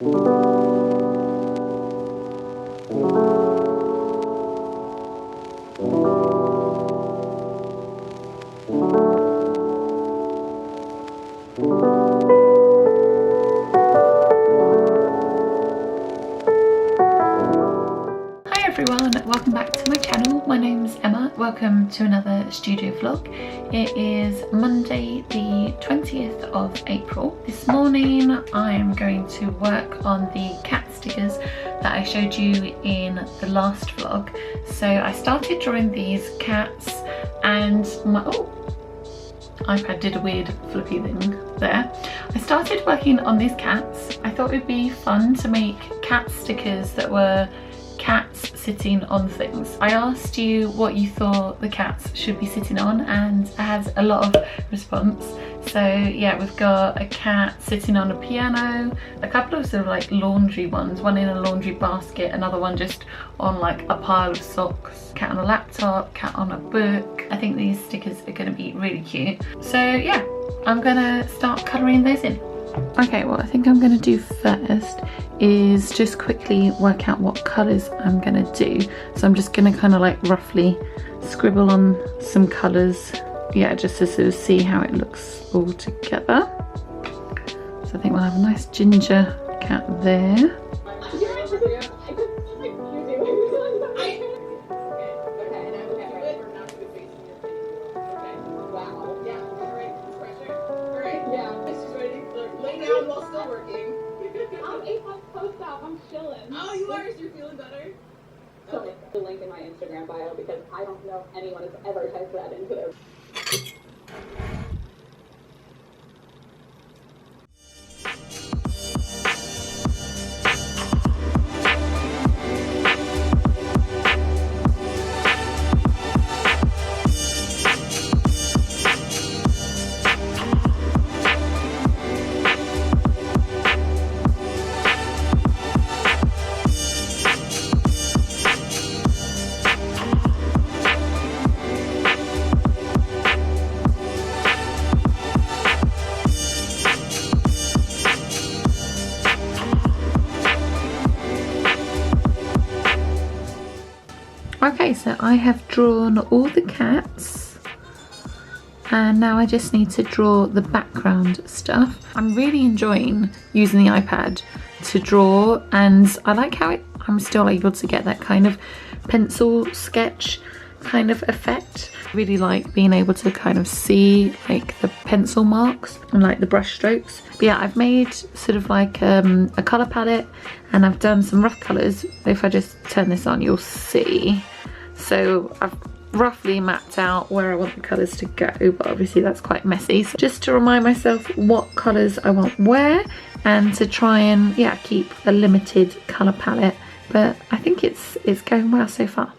Everyone, welcome back to my channel. My name's Emma. Welcome to another studio vlog. It is Monday the 20th of April. This morning I am going to work on the cat stickers that I showed you in the last vlog. So I started drawing these cats and my iPad did a weird flippy thing there. I started working on these cats. I thought it would be fun to make cat stickers that were cats sitting on things. I asked you what you thought the cats should be sitting on and I had a lot of response. So yeah, we've got a cat sitting on a piano, a couple of sort of like laundry ones, one in a laundry basket, another one just on like a pile of socks, cat on a laptop, cat on a book. I think these stickers are going to be really cute. So yeah, I'm gonna start colouring those in. Okay, what I think I'm going to do first is just quickly work out what colours I'm going to do. So I'm just going to kind of like roughly scribble on some colours, yeah, just to sort of see how it looks all together. So I think we'll have a nice ginger cat there. Oh, you are? You're feeling better? So the link in my Instagram bio because I don't know if anyone has ever typed that into their... Okay, so I have drawn all the cats and now I just need to draw the background stuff. I'm really enjoying using the iPad to draw and I like how I'm still able to get that kind of pencil sketch kind of effect. I really like being able to kind of see like the pencil marks and like the brush strokes. But yeah, I've made sort of like a colour palette and I've done some rough colours. If I just turn this on, you'll see. So I've roughly mapped out where I want the colours to go, but obviously that's quite messy. So just to remind myself what colours I want where and to try and, yeah, keep a limited colour palette. But I think it's going well so far.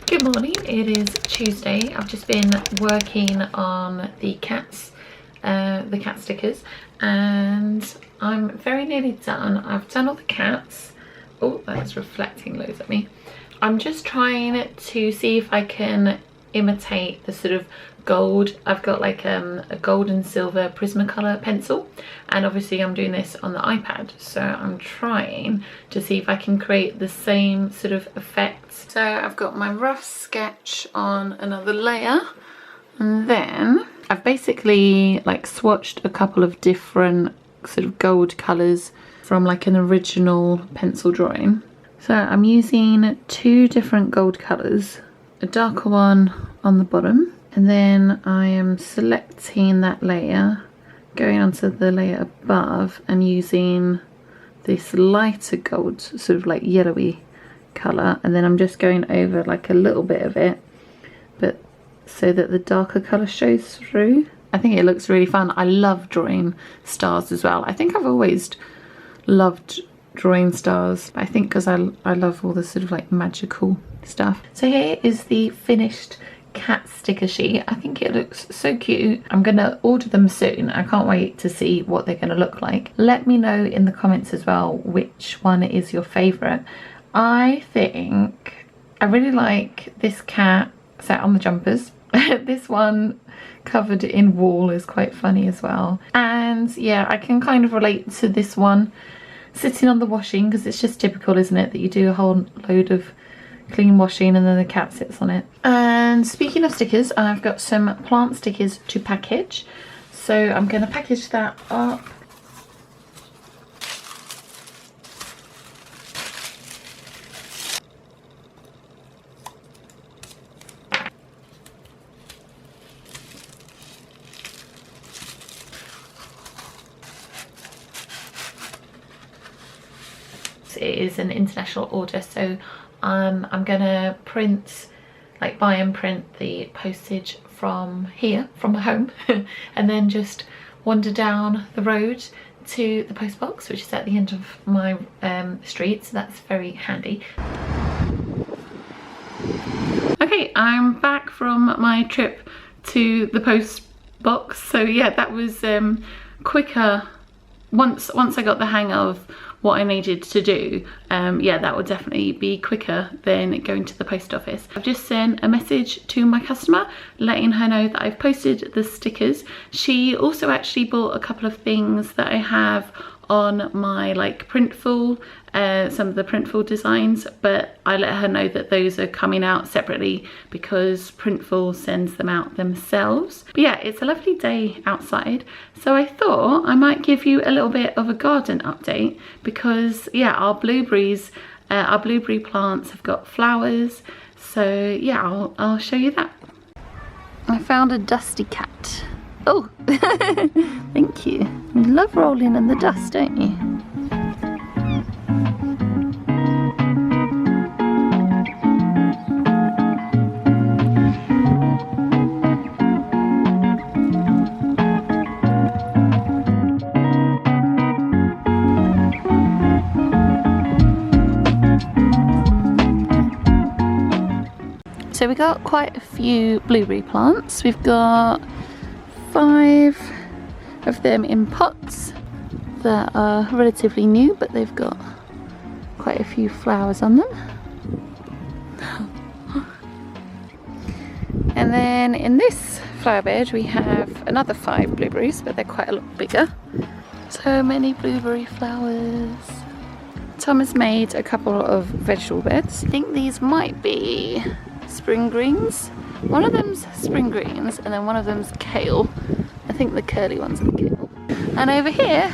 Good morning, it is Tuesday. I've just been working on the cat stickers and I'm very nearly done. I've done all the cats. Oh, that's reflecting loads at me. I'm just trying to see if I can imitate the sort of gold. I've got like a gold and silver Prismacolor pencil and obviously I'm doing this on the iPad, so I'm trying to see if I can create the same sort of effect. So I've got my rough sketch on another layer and then I've basically like swatched a couple of different sort of gold colours from like an original pencil drawing. So I'm using two different gold colours, a darker one on the bottom, and then I am selecting that layer, going onto the layer above and using this lighter gold, sort of like yellowy colour, and then I'm just going over like a little bit of it, but so that the darker colour shows through. I think it looks really fun. I love drawing stars as well. I think I've always loved drawing stars. I think because I love all the sort of like magical stuff. So here is the finished cat sticker sheet. I think it looks so cute. I'm gonna order them soon. I can't wait to see what they're gonna look like. Let me know in the comments as well which one is your favourite. I think I really like this cat sat on the jumpers. This one covered in wool is quite funny as well. And yeah, I can kind of relate to this one sitting on the washing, because it's just typical, isn't it, that you do a whole load of clean washing and then the cat sits on it. And speaking of stickers, I've got some plant stickers to package, so I'm going to package that up. It is an international order, so I'm gonna print, like buy and print the postage from here, from my home, and then just wander down the road to the post box, which is at the end of my street, so that's very handy. Okay, I'm back from my trip to the post box, so yeah, that was quicker once I got the hang of what I needed to do. Yeah, that would definitely be quicker than going to the post office. I've just sent a message to my customer letting her know that I've posted the stickers. She also actually bought a couple of things that I have on my like Printful, some of the Printful designs, but I let her know that those are coming out separately because Printful sends them out themselves. But yeah, it's a lovely day outside, so I thought I might give you a little bit of a garden update, because yeah, our blueberry plants have got flowers, so yeah, I'll show you that. I found a dusty cat. Oh, thank you. You love rolling in the dust, don't you? So we got quite a few blueberry plants. We've got 5 of them in pots that are relatively new, but they've got quite a few flowers on them. And then in this flower bed we have another 5 blueberries, but they're quite a lot bigger. So many blueberry flowers. Tom has made a couple of vegetable beds. I think these might be spring greens. One of them's spring greens and then one of them's kale. I think the curly ones are the kale. And over here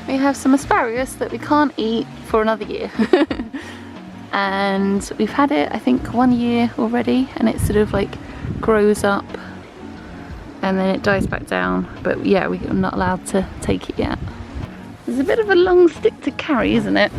we have some asparagus that we can't eat for another year. And we've had it, I think, 1 year already, and it sort of like grows up and then it dies back down. But yeah, we're not allowed to take it yet. It's a bit of a long stick to carry, isn't it?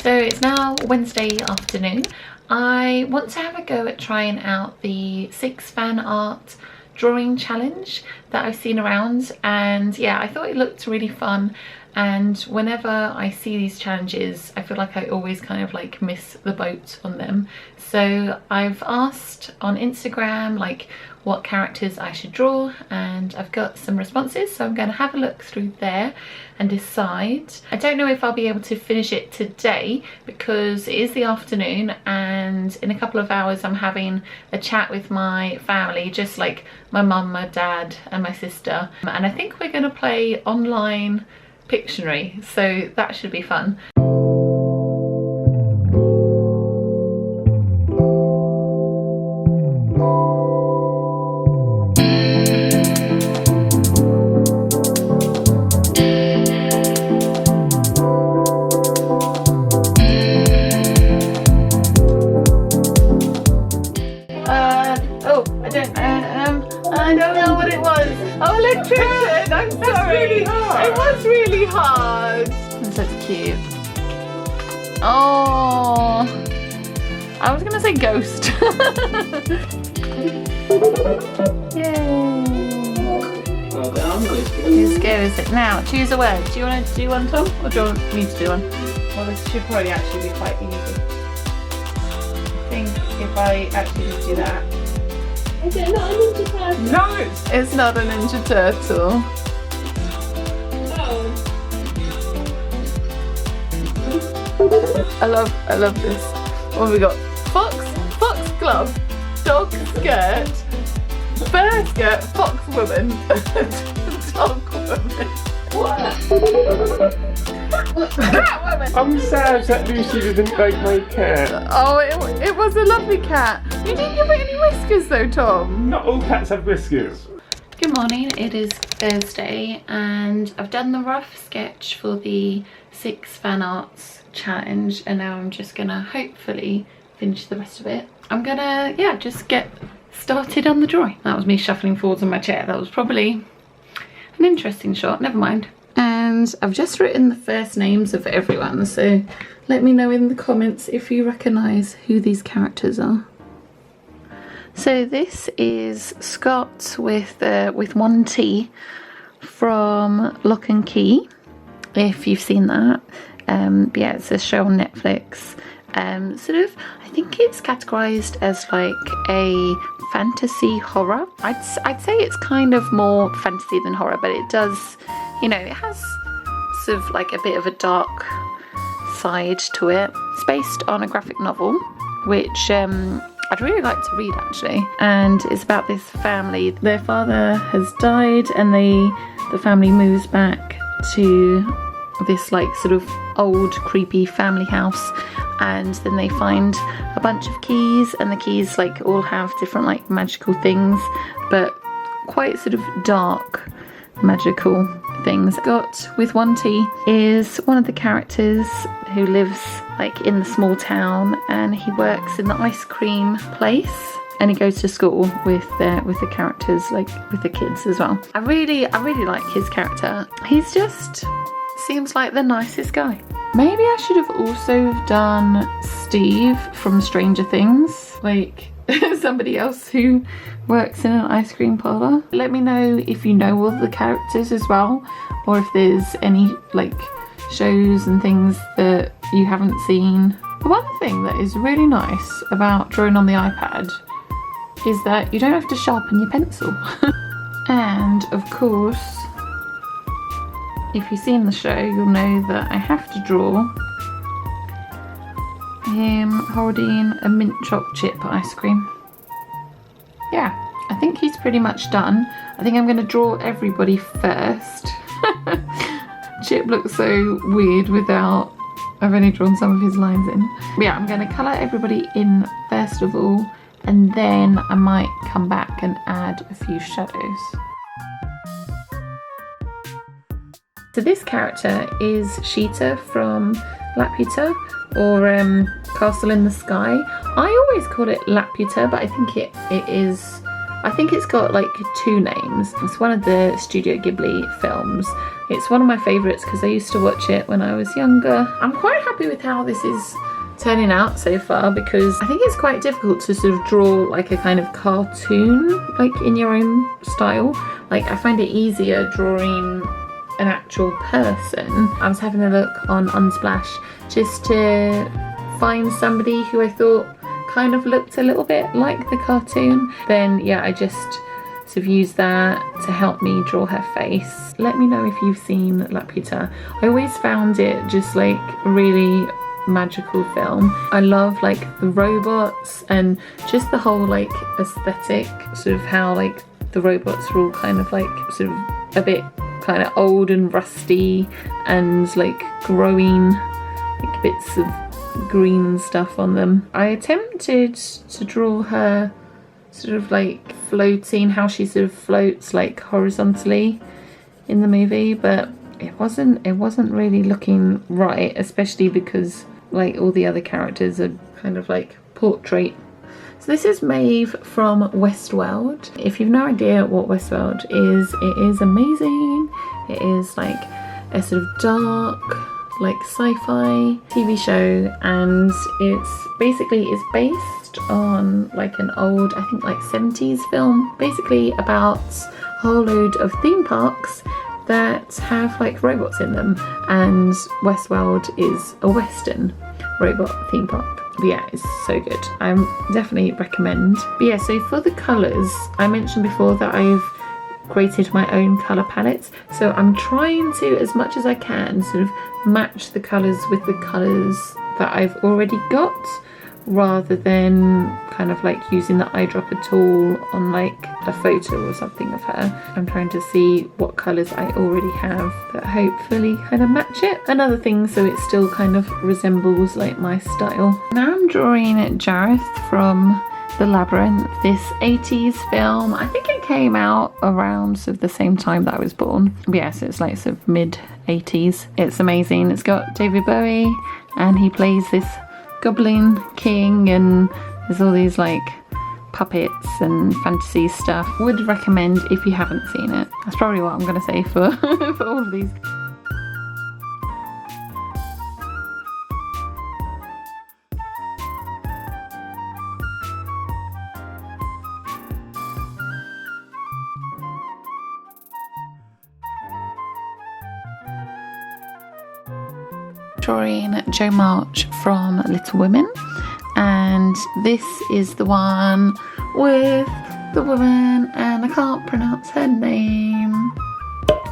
So it's now Wednesday afternoon. I want to have a go at trying out the 6 fan art drawing challenge that I've seen around, and yeah, I thought it looked really fun. And whenever I see these challenges, I feel like I always kind of like miss the boat on them. So I've asked on Instagram like what characters I should draw, and I've got some responses, so I'm going to have a look through there and decide. I don't know if I'll be able to finish it today because it is the afternoon, and in a couple of hours I'm having a chat with my family, just like my mum, my dad and my sister, and I think we're going to play online Pictionary, so that should be fun. I don't know what it was. Oh, electrician! I'm sorry. Really hard. It was really hard. This looks cute. Oh, I was gonna say ghost. Yay. Whose go is it now? Choose a word. Do you want to do one, Tom? Or do you want me to do one? Well, this should probably actually be quite easy. I think if I actually just do that. Is it not a Ninja Turtle? No, it's not a Ninja Turtle. I love this. What have we got? Fox glove, dog skirt, bear skirt, fox woman, dog woman. What? Cat woman. I'm sad that Lucy didn't like my cat. Oh, it was a lovely cat. You didn't give it any whiskers though, Tom. Not all cats have whiskers. Good morning, it is Thursday and I've done the rough sketch for the 6 fan arts challenge and now I'm just gonna hopefully finish the rest of it. I'm gonna, yeah, just get started on the drawing. That was me shuffling forwards on my chair. That was probably an interesting shot, never mind. And I've just written the first names of everyone, so let me know in the comments if you recognise who these characters are. So this is Scott with one T from Lock and Key, if you've seen that. But yeah, it's a show on Netflix. Sort of, I think it's categorised as like a fantasy horror. I'd say it's kind of more fantasy than horror, but it does, you know, it has sort of like a bit of a dark side to it. It's based on a graphic novel, which I'd really like to read actually, and it's about this family. Their father has died and the family moves back to this like sort of old creepy family house, and then they find a bunch of keys, and the keys like all have different like magical things, but quite sort of dark magical things. Scott with one T is one of the characters who lives like in the small town, and he works in the ice cream place, and he goes to school with the characters, like with the kids as well. I really like his character. He's just seems like the nicest guy. Maybe I should have also done Steve from Stranger Things, like somebody else who works in an ice cream parlour. Let me know if you know all the characters as well, or if there's any like shows and things that you haven't seen. The one thing that is really nice about drawing on the iPad is that you don't have to sharpen your pencil. And of course, if you've seen the show, you'll know that I have to draw him holding a mint choc chip ice cream. Yeah, I think he's pretty much done. I think I'm going to draw everybody first. Chip looks so weird without, I've only drawn some of his lines in. But yeah, I'm going to colour everybody in first of all, and then I might come back and add a few shadows. So this character is Sheeta from Laputa, or Castle in the Sky. I always call it Laputa, but I think it's got like 2 names. It's one of the Studio Ghibli films. It's one of my favourites because I used to watch it when I was younger. I'm quite happy with how this is turning out so far, because I think it's quite difficult to sort of draw like a kind of cartoon, like in your own style. Like I find it easier drawing an actual person. I was having a look on Unsplash just to find somebody who I thought kind of looked a little bit like the cartoon. Then yeah, I just sort of used that to help me draw her face. Let me know if you've seen Laputa. I always found it just like a really magical film. I love like the robots and just the whole like aesthetic, sort of how like the robots are all kind of like sort of a bit kind of old and rusty and like growing like bits of green stuff on them. I attempted to draw her sort of like floating, how she sort of floats like horizontally in the movie, but it wasn't really looking right, especially because like all the other characters are kind of like portrait. So this is Maeve from Westworld. If you've no idea what Westworld is, it is amazing. It is like a sort of dark like sci-fi TV show, and it's based on like an old, I think like 70s film, basically about a whole load of theme parks that have like robots in them, and Westworld is a Western robot theme park. But yeah, it's so good. I definitely recommend. But yeah, so for the colours, I mentioned before that I've created my own colour palettes, so I'm trying to, as much as I can, sort of match the colours with the colours that I've already got, rather than kind of like using the eyedropper tool on like a photo or something of her. I'm trying to see what colours I already have that hopefully kind of match it. Another thing, so it still kind of resembles like my style. Now I'm drawing Jareth from The Labyrinth, this 80s film. I think it came out around sort of the same time that I was born. But yeah, so it's like sort of mid 80s. It's amazing. It's got David Bowie, and he plays this Goblin King, and there's all these like puppets and fantasy stuff. Would recommend if you haven't seen it. That's probably what I'm going to say for, for all of these. Drawing Jo March from Little Women, and this is the one with the woman, and I can't pronounce her name,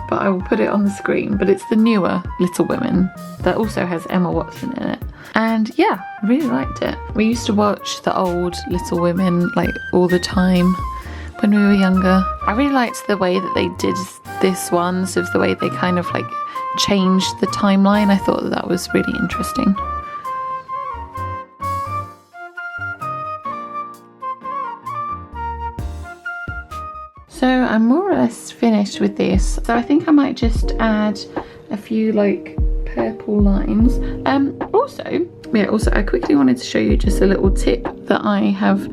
but I will put it on the screen. But it's the newer Little Women that also has Emma Watson in it, and yeah, I really liked it. We used to watch the old Little Women like all the time when we were younger. I really liked the way that they did this one, sort of the way they kind of like changed the timeline. I thought that was really interesting. So I'm more or less finished with this. So I think I might just add a few like purple lines. Also I quickly wanted to show you just a little tip that I have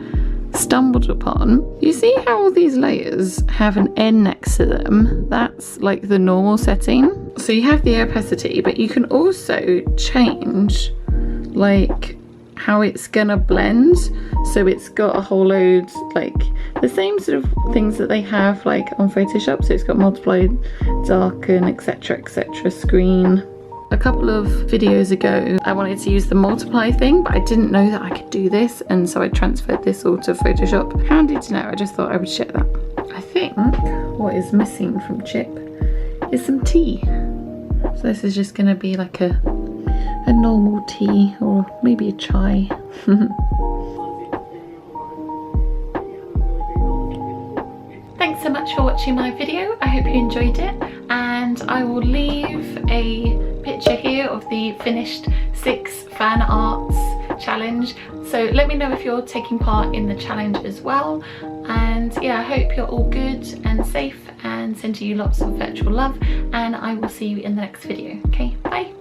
stumbled upon. You see how all these layers have an N next to them? That's like the normal setting. So you have the opacity, but you can also change like how it's gonna blend. So it's got a whole load, like the same sort of things that they have like on Photoshop. So it's got multiply, darken, etc, screen. A couple of videos ago I wanted to use the multiply thing, but I didn't know that I could do this, and so I transferred this all to Photoshop. Handy to know. I just thought I would share that. I think what is missing from Chip is some tea. So this is just gonna be like a normal tea, or maybe a chai. Thanks so much for watching my video. I hope you enjoyed it, and I will leave a picture here of the finished 6 fan arts challenge. So let me know if you're taking part in the challenge as well. And yeah, I hope you're all good and safe, and sending you lots of virtual love, and I will see you in the next video. Okay, bye.